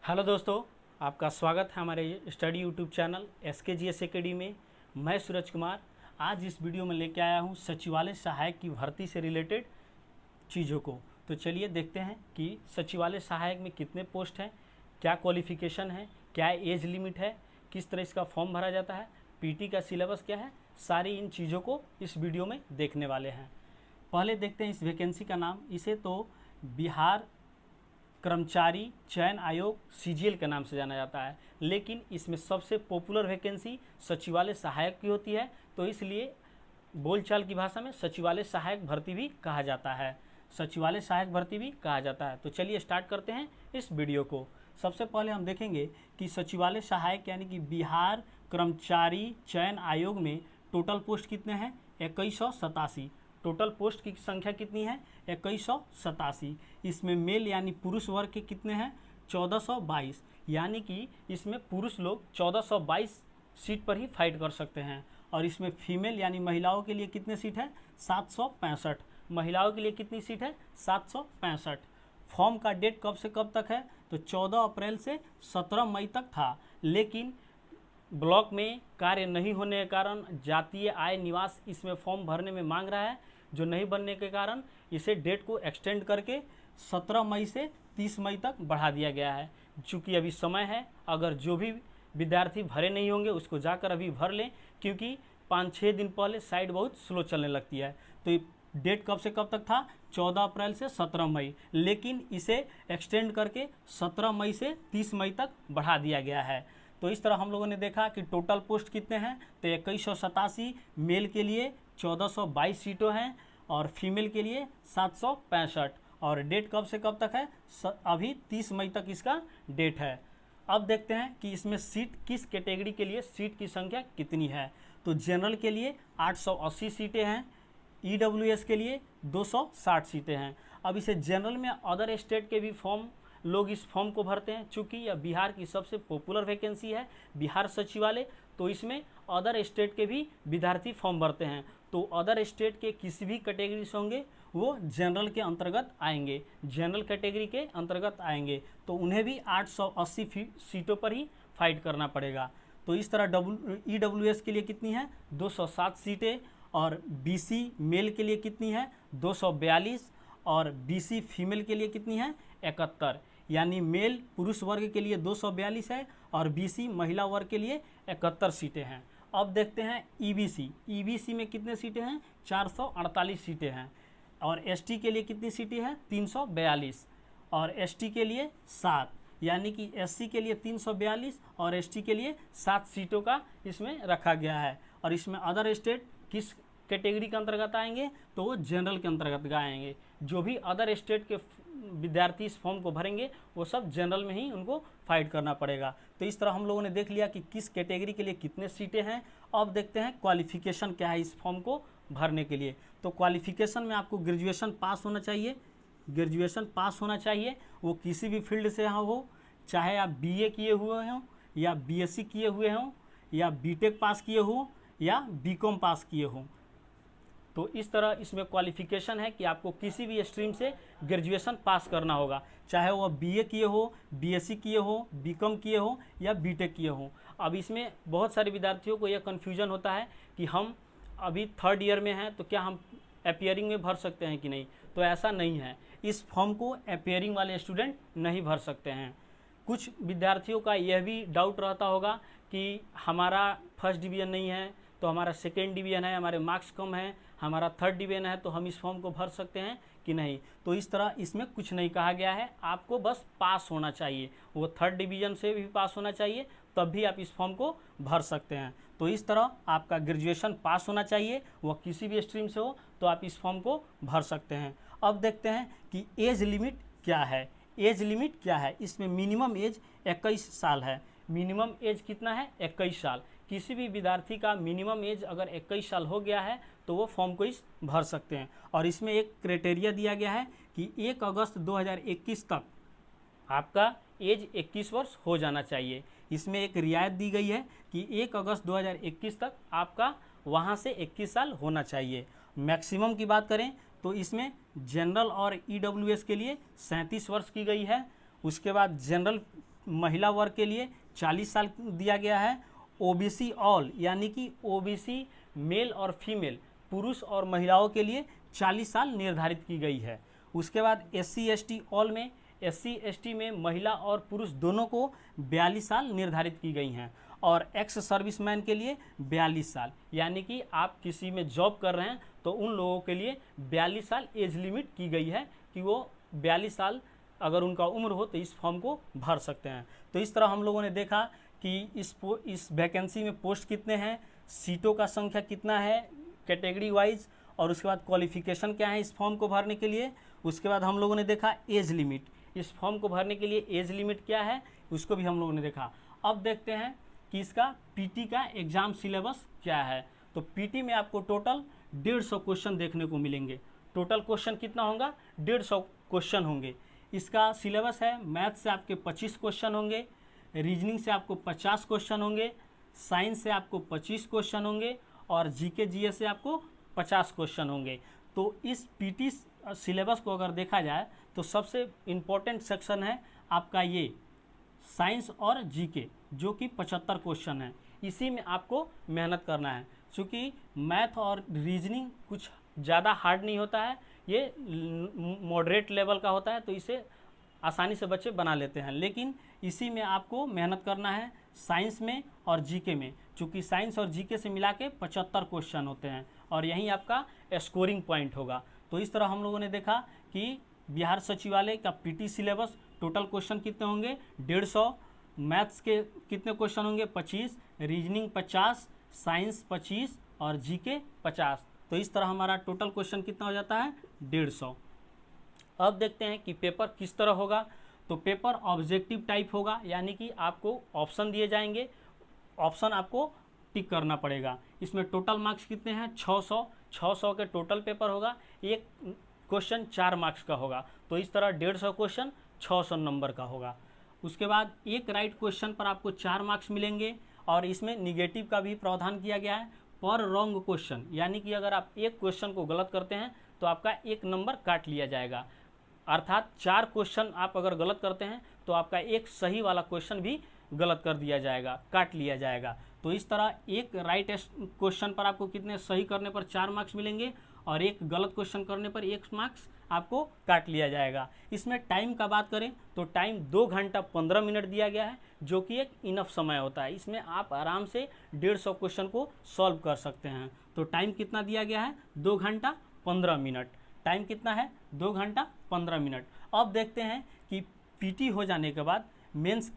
Hello दोस्तों, आपका स्वागत है हमारे study YouTube channel SKGS academy में। मैं सूरज कुमार आज इस वीडियो में लेके आया हूँ सचिवालय सहायक की भर्ती से रिलेटेड चीज़ों को। तो चलिए देखते हैं कि सचिवालय सहायक में कितने पोस्ट हैं, क्या क्वालिफ़िकेशन है, क्या एज लिमिट है, किस तरह इसका फॉर्म भरा जाता है, PT का सिलेबस क्या है, सारी इन चीज़ों को इस वीडियो में देखने वाले हैं। पहले देखते हैं इस वैकेंसी का नाम। इसे तो बिहार कर्मचारी चयन आयोग CGL के नाम से जाना जाता है, लेकिन इसमें सबसे पॉपुलर वैकेंसी सचिवालय सहायक की होती है, तो इसलिए बोलचाल की भाषा में सचिवालय सहायक भर्ती भी कहा जाता है। सचिवालय सहायक भर्ती भी कहा जाता है। तो चलिए स्टार्ट करते हैं इस वीडियो को। सबसे पहले हम देखेंगे कि सचिवालय सहायक यानी कि बिहार कर्मचारी चयन आयोग में टोटल पोस्ट कितने हैं? 2187। टोटल पोस्ट की संख्या कितनी है? 2187। इसमें मेल यानी पुरुष वर्ग के कितने हैं? 1422। यानी कि इसमें पुरुष लोग 1422 सीट पर ही फाइट कर सकते हैं। और इसमें फीमेल यानी महिलाओं के लिए कितने सीट है? 765। महिलाओं के लिए कितनी सीट है? 765। फॉर्म का डेट कब से कब तक है? तो 14 अप्रैल से 17 मई तक था, लेकिन ब्लॉक में कार्य नहीं होने के कारण जातीय आय निवास इसमें फॉर्म भरने में मांग रहा है, जो नहीं बनने के कारण इसे डेट को एक्सटेंड करके 17 मई से 30 मई तक बढ़ा दिया गया है। चूँकि अभी समय है, अगर जो भी विद्यार्थी भरे नहीं होंगे उसको जाकर अभी भर लें, क्योंकि 5-6 दिन पहले साइट बहुत स्लो चलने लगती है। तो डेट कब से कब तक था? 14 अप्रैल से 17 मई, लेकिन इसे एक्सटेंड करके 17 मई से 30 मई तक बढ़ा दिया गया है। तो इस तरह हम लोगों ने देखा कि टोटल पोस्ट कितने हैं, तो 2187 मेल के लिए 1422 सीटों हैं और फीमेल के लिए 765। और डेट कब से कब तक है? अभी 30 मई तक इसका डेट है। अब देखते हैं कि इसमें सीट किस कैटेगरी के लिए सीट की संख्या कितनी है। तो जनरल के लिए 880 सीटें हैं, EWS के लिए 260 सीटें हैं। अब इसे जनरल में अदर स्टेट के भी लोग इस फॉर्म को भरते हैं। चूँकि यह बिहार की सबसे पॉपुलर वैकेंसी है, बिहार सचिवालय, तो इसमें अदर स्टेट के भी विद्यार्थी फॉर्म भरते हैं। तो अदर स्टेट के किसी भी कैटेगरी से होंगे वो जनरल के अंतर्गत आएंगे, जनरल कैटेगरी के अंतर्गत आएंगे, तो उन्हें भी 880 सीटों पर ही फाइट करना पड़ेगा। तो इस तरह EWS के लिए कितनी है? 207 सीटें। और BC मेल के लिए कितनी है? 242। और BC फीमेल के लिए कितनी है? 71। यानी मेल पुरुष वर्ग के लिए 242 है और BC महिला वर्ग के लिए 71 सीटें हैं। अब देखते हैं EBC में कितने सीटें हैं? 448 सीटें हैं। और ST के लिए कितनी सीटें हैं? 342। और ST के लिए 7, यानी कि SC के लिए 342 और ST के लिए 7 सीटों का इसमें रखा गया है। और इसमें अदर स्टेट किस कैटेगरी के अंतर्गत आएंगे? तो वो जनरल के अंतर्गत आएंगे। जो भी अदर स्टेट के विद्यार्थी इस फॉर्म को भरेंगे वो सब जनरल में ही उनको फाइट करना पड़ेगा। तो इस तरह हम लोगों ने देख लिया कि किस कैटेगरी के लिए कितने सीटें हैं। अब देखते हैं क्वालिफिकेशन क्या है इस फॉर्म को भरने के लिए। तो क्वालिफिकेशन में आपको ग्रेजुएशन पास होना चाहिए। ग्रेजुएशन पास होना चाहिए, वो किसी भी फील्ड से हो, चाहे आप BA किए हुए हों या BSc किए हुए हों या BTech पास किए हों या BCom पास किए हों। तो इस तरह इसमें क्वालिफिकेशन है कि आपको किसी भी स्ट्रीम से ग्रेजुएशन पास करना होगा, चाहे वह BA किए हो, BSc किए हो, BCom किए हो या BTech किए हो। अब इसमें बहुत सारे विद्यार्थियों को यह कन्फ्यूजन होता है कि हम अभी 3rd ईयर में हैं तो क्या हम अपीयरिंग में भर सकते हैं कि नहीं। तो ऐसा नहीं है, इस फॉर्म को अपीयरिंग वाले स्टूडेंट नहीं भर सकते हैं। कुछ विद्यार्थियों का यह भी डाउट रहता होगा कि हमारा 1st डिवीज़न नहीं है तो हमारा 2nd डिवीज़न है, हमारे मार्क्स कम हैं, हमारा 3rd डिवीज़न है तो हम इस फॉर्म को भर सकते हैं कि नहीं। तो इस तरह इसमें कुछ नहीं कहा गया है, आपको बस पास होना चाहिए। वो 3rd डिवीज़न से भी पास होना चाहिए, तब भी आप इस फॉर्म को भर सकते हैं। तो इस तरह आपका ग्रेजुएशन पास होना चाहिए, वह किसी भी स्ट्रीम से हो, तो आप इस फॉर्म को भर सकते हैं। अब देखते हैं कि एज लिमिट क्या है। एज लिमिट क्या है? इसमें मिनिमम एज 21 साल है। मिनिमम एज कितना है? 21 साल। किसी भी विद्यार्थी का मिनिमम एज अगर 21 साल हो गया है तो वो फॉर्म को इस भर सकते हैं। और इसमें एक क्राइटेरिया दिया गया है कि 1 अगस्त 2021 तक आपका एज 21 वर्ष हो जाना चाहिए। इसमें एक रियायत दी गई है कि 1 अगस्त 2021 तक आपका वहाँ से 21 साल होना चाहिए। मैक्सिमम की बात करें तो इसमें जनरल और EWS के लिए 37 वर्ष की गई है। उसके बाद जनरल महिला वर्ग के लिए 40 साल दिया गया है। ओबीसी ऑल यानी कि ओबीसी मेल और फीमेल पुरुष और महिलाओं के लिए 40 साल निर्धारित की गई है। उसके बाद एससी एसटी ऑल में, एससी एसटी में महिला और पुरुष दोनों को 42 साल निर्धारित की गई हैं। और एक्स सर्विसमैन के लिए 42 साल, यानी कि आप किसी में जॉब कर रहे हैं तो उन लोगों के लिए 42 साल एज लिमिट की गई है कि वो 42 साल अगर उनका उम्र हो तो इस फॉर्म को भर सकते हैं। तो इस तरह हम लोगों ने देखा कि इस वैकेंसी में पोस्ट कितने हैं, सीटों का संख्या कितना है कैटेगरी वाइज, और उसके बाद क्वालिफिकेशन क्या है इस फॉर्म को भरने के लिए। उसके बाद हम लोगों ने देखा एज लिमिट, इस फॉर्म को भरने के लिए एज लिमिट क्या है उसको भी हम लोगों ने देखा। अब देखते हैं कि इसका पीटी का एग्ज़ाम सिलेबस क्या है। तो पीटी में आपको टोटल 150 क्वेश्चन देखने को मिलेंगे। टोटल क्वेश्चन कितना होगा, 150 क्वेश्चन होंगे। इसका सिलेबस है, मैथ से आपके 25 क्वेश्चन होंगे, रीजनिंग से आपको 50 क्वेश्चन होंगे, साइंस से आपको 25 क्वेश्चन होंगे और जीके जीएस से आपको 50 क्वेश्चन होंगे। तो इस पीटी सिलेबस को अगर देखा जाए तो सबसे इम्पोर्टेंट सेक्शन है आपका ये साइंस और जीके, जो कि 75 क्वेश्चन है। इसी में आपको मेहनत करना है, क्योंकि मैथ और रीजनिंग कुछ ज़्यादा हार्ड नहीं होता है, ये मॉडरेट लेवल का होता है, तो इसे आसानी से बच्चे बना लेते हैं। लेकिन इसी में आपको मेहनत करना है साइंस में और जीके में, क्योंकि साइंस और जीके से मिला के 75 क्वेश्चन होते हैं और यहीं आपका स्कोरिंग पॉइंट होगा। तो इस तरह हम लोगों ने देखा कि बिहार सचिवालय का पीटी सिलेबस टोटल क्वेश्चन कितने होंगे 150, मैथ्स के कितने क्वेश्चन होंगे 25, रीजनिंग 50, साइंस 25 और जीके 50। तो इस तरह हमारा टोटल क्वेश्चन कितना हो जाता है 150। अब देखते हैं कि पेपर किस तरह होगा। तो पेपर ऑब्जेक्टिव टाइप होगा, यानी कि आपको ऑप्शन दिए जाएंगे, ऑप्शन आपको टिक करना पड़ेगा। इसमें टोटल मार्क्स कितने हैं 600 के टोटल पेपर होगा। एक क्वेश्चन 4 मार्क्स का होगा, तो इस तरह 150 क्वेश्चन 600 नंबर का होगा। उसके बाद एक राइट क्वेश्चन पर आपको 4 मार्क्स मिलेंगे और इसमें निगेटिव का भी प्रावधान किया गया है पर रॉन्ग क्वेश्चन, यानी कि अगर आप एक क्वेश्चन को गलत करते हैं तो आपका 1 नंबर काट लिया जाएगा। अर्थात 4 क्वेश्चन आप अगर गलत करते हैं तो आपका एक सही वाला क्वेश्चन भी गलत कर दिया जाएगा, काट लिया जाएगा। तो इस तरह एक राइट क्वेश्चन पर आपको कितने सही करने पर 4 मार्क्स मिलेंगे और एक गलत क्वेश्चन करने पर 1 मार्क्स आपको काट लिया जाएगा। इसमें टाइम का बात करें तो टाइम 2 घंटा 15 मिनट दिया गया है, जो कि एक इनफ समय होता है। इसमें आप आराम से 150 क्वेश्चन को सॉल्व कर सकते हैं। तो टाइम कितना दिया गया है 2 घंटा 15 मिनट। टाइम कितना है 2 घंटा 15 मिनट। अब देखते हैं कि पीटी हो जाने के बाद मेंस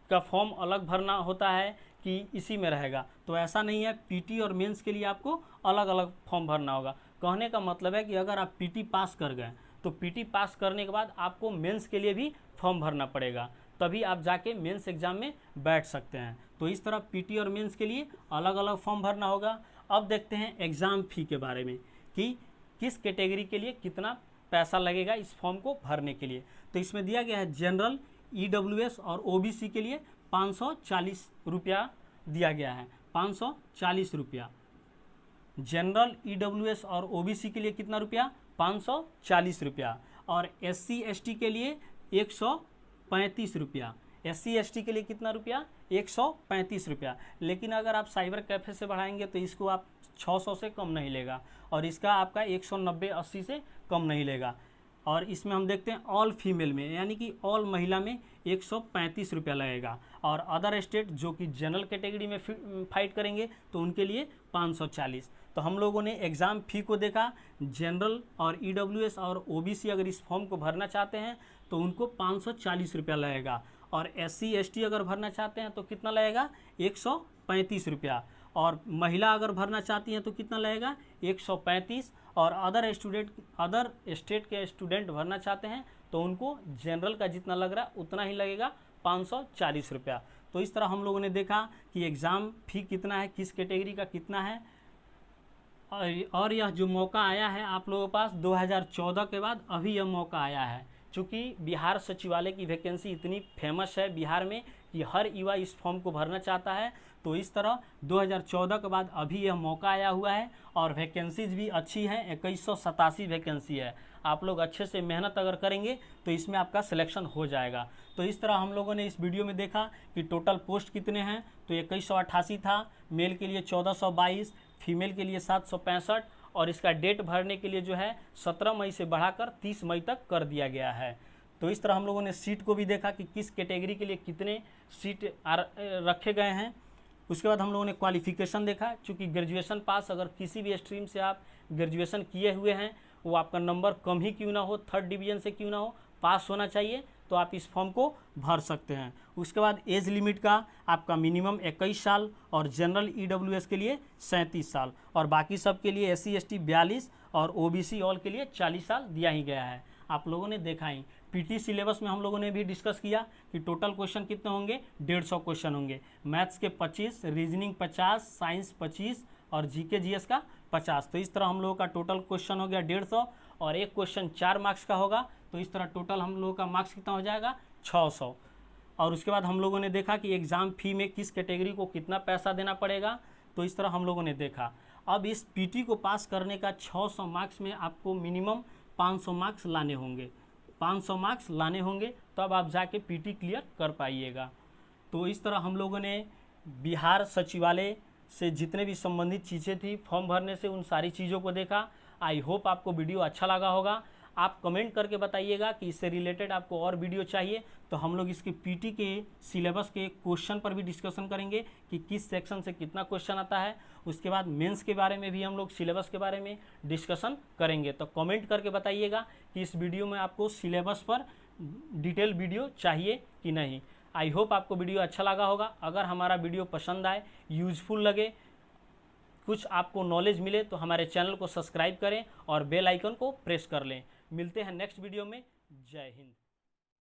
का फॉर्म अलग भरना होता है कि इसी में रहेगा। तो ऐसा नहीं है, पीटी और मेंस के लिए आपको अलग अलग फॉर्म भरना होगा। कहने का मतलब है कि अगर आप पीटी पास कर गए तो पीटी पास करने के बाद आपको मेंस के लिए भी फॉर्म भरना पड़ेगा, तभी आप जाके मेंस एग्जाम में बैठ सकते हैं। तो इस तरह पीटी और मेंस के लिए अलग अलग फॉर्म भरना होगा। अब देखते हैं एग्ज़ाम फ़ी के बारे में कि किस कैटेगरी के लिए कितना पैसा लगेगा इस फॉर्म को भरने के लिए। तो इसमें दिया गया है जनरल, ईडब्ल्यूएस और ओबीसी के लिए 540 रुपया दिया गया है, 540 रुपया। जनरल, ईडब्ल्यूएस और ओबीसी के लिए कितना रुपया 540 रुपया। और एससी एसटी के लिए 135 रुपया। एससी एसटी के लिए कितना रुपया 135 रुपया। लेकिन अगर आप साइबर कैफ़े से बढ़ाएंगे तो इसको आप 600 से कम नहीं लेगा और इसका आपका 190-80 से कम नहीं लेगा। और इसमें हम देखते हैं ऑल फीमेल में, यानी कि ऑल महिला में 135 रुपया लगेगा। और अदर स्टेट जो कि जनरल कैटेगरी में फाइट करेंगे तो उनके लिए 540। तो हम लोगों ने एग्ज़ाम फ़ी को देखा। जनरल और ईडब्ल्यूएस और ओबीसी अगर इस फॉर्म को भरना चाहते हैं तो उनको 540 रुपया लगेगा। और एससी एसटी अगर भरना चाहते हैं तो कितना लगेगा 135 रुपया। और महिला अगर भरना चाहती हैं तो कितना लगेगा 135। और अदर स्टेट के स्टूडेंट भरना चाहते हैं तो उनको जनरल का जितना लग रहा है उतना ही लगेगा 540 रुपया। तो इस तरह हम लोगों ने देखा कि एग्ज़ाम फ़ी कितना है, किस कैटेगरी का कितना है। और यह जो मौका आया है आप लोगों के पास 2014 के बाद अभी यह मौका आया है, चूँकि बिहार सचिवालय की वैकेंसी इतनी फेमस है बिहार में कि हर युवा इस फॉर्म को भरना चाहता है। तो इस तरह 2014 के बाद अभी यह मौका आया हुआ है और वैकेंसीज भी अच्छी हैं, 2187 वैकेंसी है। आप लोग अच्छे से मेहनत अगर करेंगे तो इसमें आपका सिलेक्शन हो जाएगा। तो इस तरह हम लोगों ने इस वीडियो में देखा कि टोटल पोस्ट कितने हैं। तो 2188 था, मेल के लिए 1422, फीमेल के लिए 765 और इसका डेट भरने के लिए जो है 17 मई से बढ़ाकर 30 मई तक कर दिया गया है। तो इस तरह हम लोगों ने सीट को भी देखा कि किस कैटेगरी के लिए कितने सीट रखे गए हैं। उसके बाद हम लोगों ने क्वालिफिकेशन देखा, चूँकि ग्रेजुएशन पास अगर किसी भी स्ट्रीम से आप ग्रेजुएशन किए हुए हैं, वो आपका नंबर कम ही क्यों ना हो, 3rd डिवीजन से क्यों ना हो, पास होना चाहिए, तो आप इस फॉर्म को भर सकते हैं। उसके बाद एज लिमिट का आपका मिनिमम 21 साल और जनरल EWS के लिए 37 साल और बाकी सब के लिए SC ST 42 और OBC ऑल के लिए 40 साल दिया ही गया है। आप लोगों ने देखा ही PT सिलेबस में हम लोगों ने भी डिस्कस किया कि टोटल क्वेश्चन कितने होंगे, 150 क्वेश्चन होंगे। मैथ्स के 25, रीजनिंग 50, साइंस 25 और GK GS का 50। तो इस तरह हम लोगों का टोटल क्वेश्चन हो गया 150 और एक क्वेश्चन 4 मार्क्स का होगा। तो इस तरह टोटल हम लोगों का मार्क्स कितना हो जाएगा, 600। और उसके बाद हम लोगों ने देखा कि एग्ज़ाम फ़ी में किस कैटेगरी को कितना पैसा देना पड़ेगा। तो इस तरह हम लोगों ने देखा। अब इस PT को पास करने का 600 मार्क्स में आपको मिनिमम 500 मार्क्स लाने होंगे। 500 मार्क्स लाने होंगे तब आप जाके PT क्लियर कर पाइएगा। तो इस तरह हम लोगों ने बिहार सचिवालय से जितने भी संबंधित चीज़ें थी फॉर्म भरने से, उन सारी चीज़ों को देखा। आई होप आपको वीडियो अच्छा लगा होगा। आप कमेंट करके बताइएगा कि इससे रिलेटेड आपको और वीडियो चाहिए तो हम लोग इसके PT के सिलेबस के क्वेश्चन पर भी डिस्कशन करेंगे कि किस सेक्शन से कितना क्वेश्चन आता है। उसके बाद मेंस के बारे में भी हम लोग सिलेबस के बारे में डिस्कशन करेंगे। तो कमेंट करके बताइएगा कि इस वीडियो में आपको सिलेबस पर डिटेल वीडियो चाहिए कि नहीं। आई होप आपको वीडियो अच्छा लगा होगा। अगर हमारा वीडियो पसंद आए, यूजफुल लगे, कुछ आपको नॉलेज मिले तो हमारे चैनल को सब्सक्राइब करें और बेल आइकन को प्रेस कर लें। मिलते हैं नेक्स्ट वीडियो में। जय हिंद।